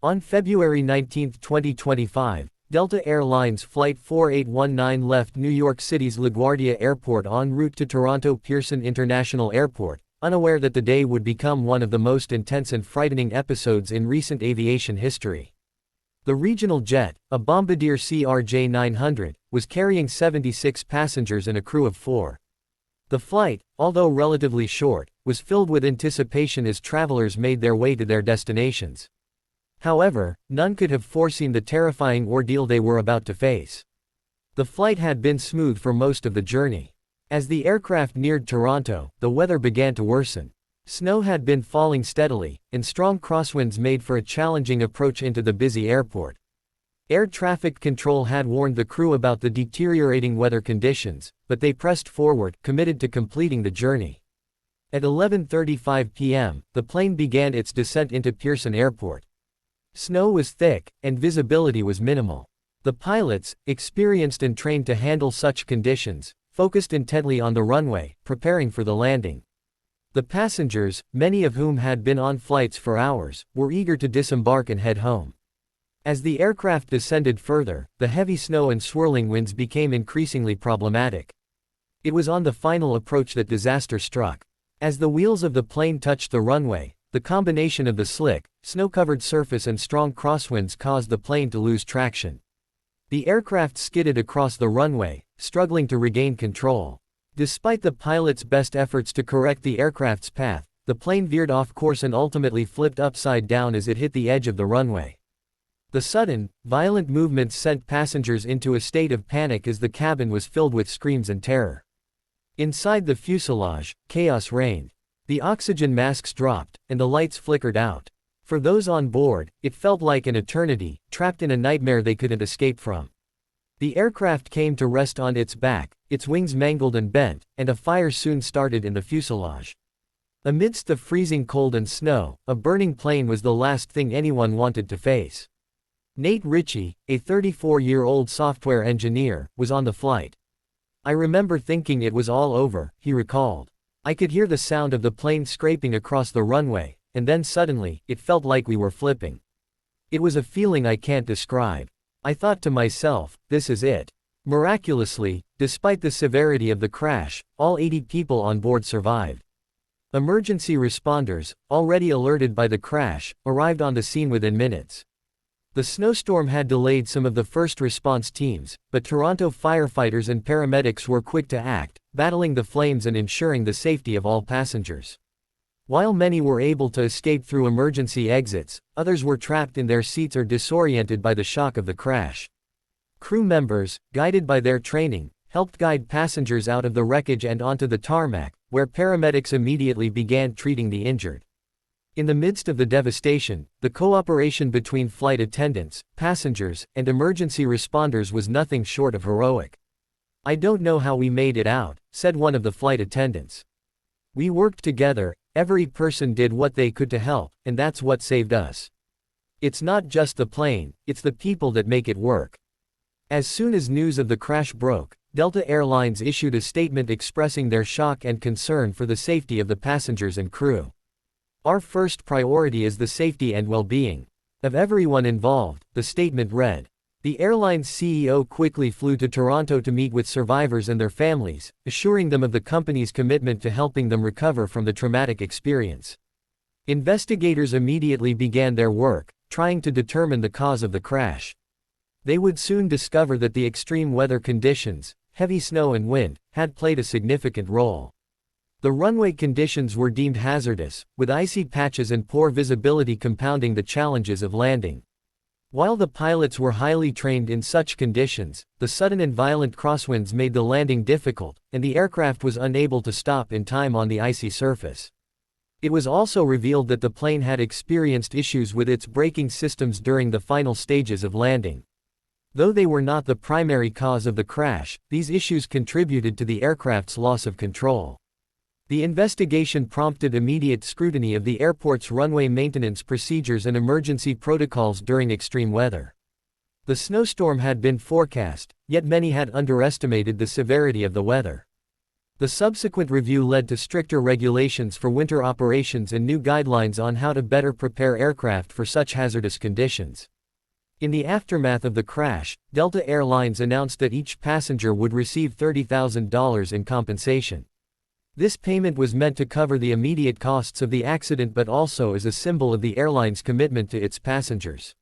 On February 19, 2025, Delta Air Lines Flight 4819 left New York City's LaGuardia Airport en route to Toronto Pearson International Airport, unaware that the day would become one of the most intense and frightening episodes in recent aviation history. The regional jet, a Bombardier CRJ-900, was carrying 76 passengers and a crew of 4. The flight, although relatively short, was filled with anticipation as travelers made their way to their destinations. However, none could have foreseen the terrifying ordeal they were about to face. The flight had been smooth for most of the journey. As the aircraft neared Toronto, the weather began to worsen. Snow had been falling steadily, and strong crosswinds made for a challenging approach into the busy airport. Air traffic control had warned the crew about the deteriorating weather conditions, but they pressed forward, committed to completing the journey. At 11:35 p.m., the plane began its descent into Pearson Airport. Snow was thick, and visibility was minimal. The pilots, experienced and trained to handle such conditions, focused intently on the runway, preparing for the landing. The passengers, many of whom had been on flights for hours, were eager to disembark and head home. As the aircraft descended further, the heavy snow and swirling winds became increasingly problematic. It was on the final approach that disaster struck. As the wheels of the plane touched the runway, the combination of the slick, snow-covered surface and strong crosswinds caused the plane to lose traction. The aircraft skidded across the runway, struggling to regain control. Despite the pilot's best efforts to correct the aircraft's path, the plane veered off course and ultimately flipped upside down as it hit the edge of the runway. The sudden, violent movements sent passengers into a state of panic as the cabin was filled with screams and terror. Inside the fuselage, chaos reigned. The oxygen masks dropped, and the lights flickered out. For those on board, it felt like an eternity, trapped in a nightmare they couldn't escape from. The aircraft came to rest on its back, its wings mangled and bent, and a fire soon started in the fuselage. Amidst the freezing cold and snow, a burning plane was the last thing anyone wanted to face. Nate Ritchie, a 34-year-old software engineer, was on the flight. "I remember thinking it was all over," he recalled. "I could hear the sound of the plane scraping across the runway, and then suddenly, it felt like we were flipping. It was a feeling I can't describe. I thought to myself, this is it." Miraculously, despite the severity of the crash, all 80 people on board survived. Emergency responders, already alerted by the crash, arrived on the scene within minutes. The snowstorm had delayed some of the first response teams, but Toronto firefighters and paramedics were quick to act, battling the flames and ensuring the safety of all passengers. While many were able to escape through emergency exits, others were trapped in their seats or disoriented by the shock of the crash. Crew members, guided by their training, helped guide passengers out of the wreckage and onto the tarmac, where paramedics immediately began treating the injured. In the midst of the devastation, the cooperation between flight attendants, passengers, and emergency responders was nothing short of heroic. "I don't know how we made it out," said one of the flight attendants. "We worked together, every person did what they could to help, and that's what saved us. It's not just the plane, it's the people that make it work." As soon as news of the crash broke, Delta Air Lines issued a statement expressing their shock and concern for the safety of the passengers and crew. "Our first priority is the safety and well-being of everyone involved," the statement read. The airline's CEO quickly flew to Toronto to meet with survivors and their families, assuring them of the company's commitment to helping them recover from the traumatic experience. Investigators immediately began their work, trying to determine the cause of the crash. They would soon discover that the extreme weather conditions, heavy snow and wind, had played a significant role. The runway conditions were deemed hazardous, with icy patches and poor visibility compounding the challenges of landing. While the pilots were highly trained in such conditions, the sudden and violent crosswinds made the landing difficult, and the aircraft was unable to stop in time on the icy surface. It was also revealed that the plane had experienced issues with its braking systems during the final stages of landing. Though they were not the primary cause of the crash, these issues contributed to the aircraft's loss of control. The investigation prompted immediate scrutiny of the airport's runway maintenance procedures and emergency protocols during extreme weather. The snowstorm had been forecast, yet many had underestimated the severity of the weather. The subsequent review led to stricter regulations for winter operations and new guidelines on how to better prepare aircraft for such hazardous conditions. In the aftermath of the crash, Delta Air Lines announced that each passenger would receive $30,000 in compensation. This payment was meant to cover the immediate costs of the accident but also as a symbol of the airline's commitment to its passengers.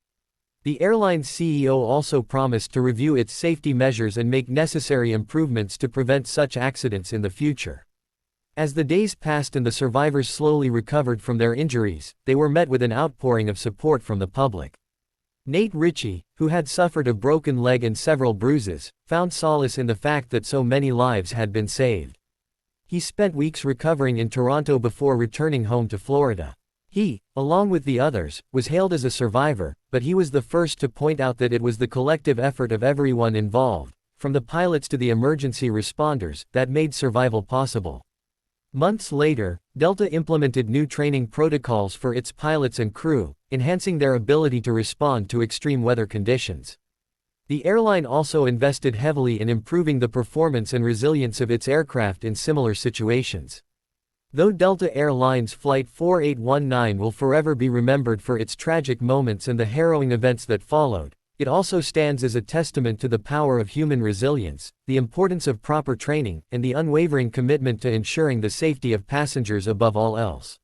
The airline's CEO also promised to review its safety measures and make necessary improvements to prevent such accidents in the future. As the days passed and the survivors slowly recovered from their injuries, they were met with an outpouring of support from the public. Nate Ritchie, who had suffered a broken leg and several bruises, found solace in the fact that so many lives had been saved. He spent weeks recovering in Toronto before returning home to Florida. He, along with the others, was hailed as a survivor, but he was the first to point out that it was the collective effort of everyone involved, from the pilots to the emergency responders, that made survival possible. Months later, Delta implemented new training protocols for its pilots and crew, enhancing their ability to respond to extreme weather conditions. The airline also invested heavily in improving the performance and resilience of its aircraft in similar situations. Though Delta Air Lines Flight 4819 will forever be remembered for its tragic moments and the harrowing events that followed, it also stands as a testament to the power of human resilience, the importance of proper training, and the unwavering commitment to ensuring the safety of passengers above all else.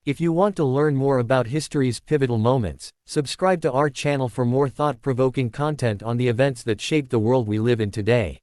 If you want to learn more about history's pivotal moments, subscribe to our channel for more thought-provoking content on the events that shaped the world we live in today.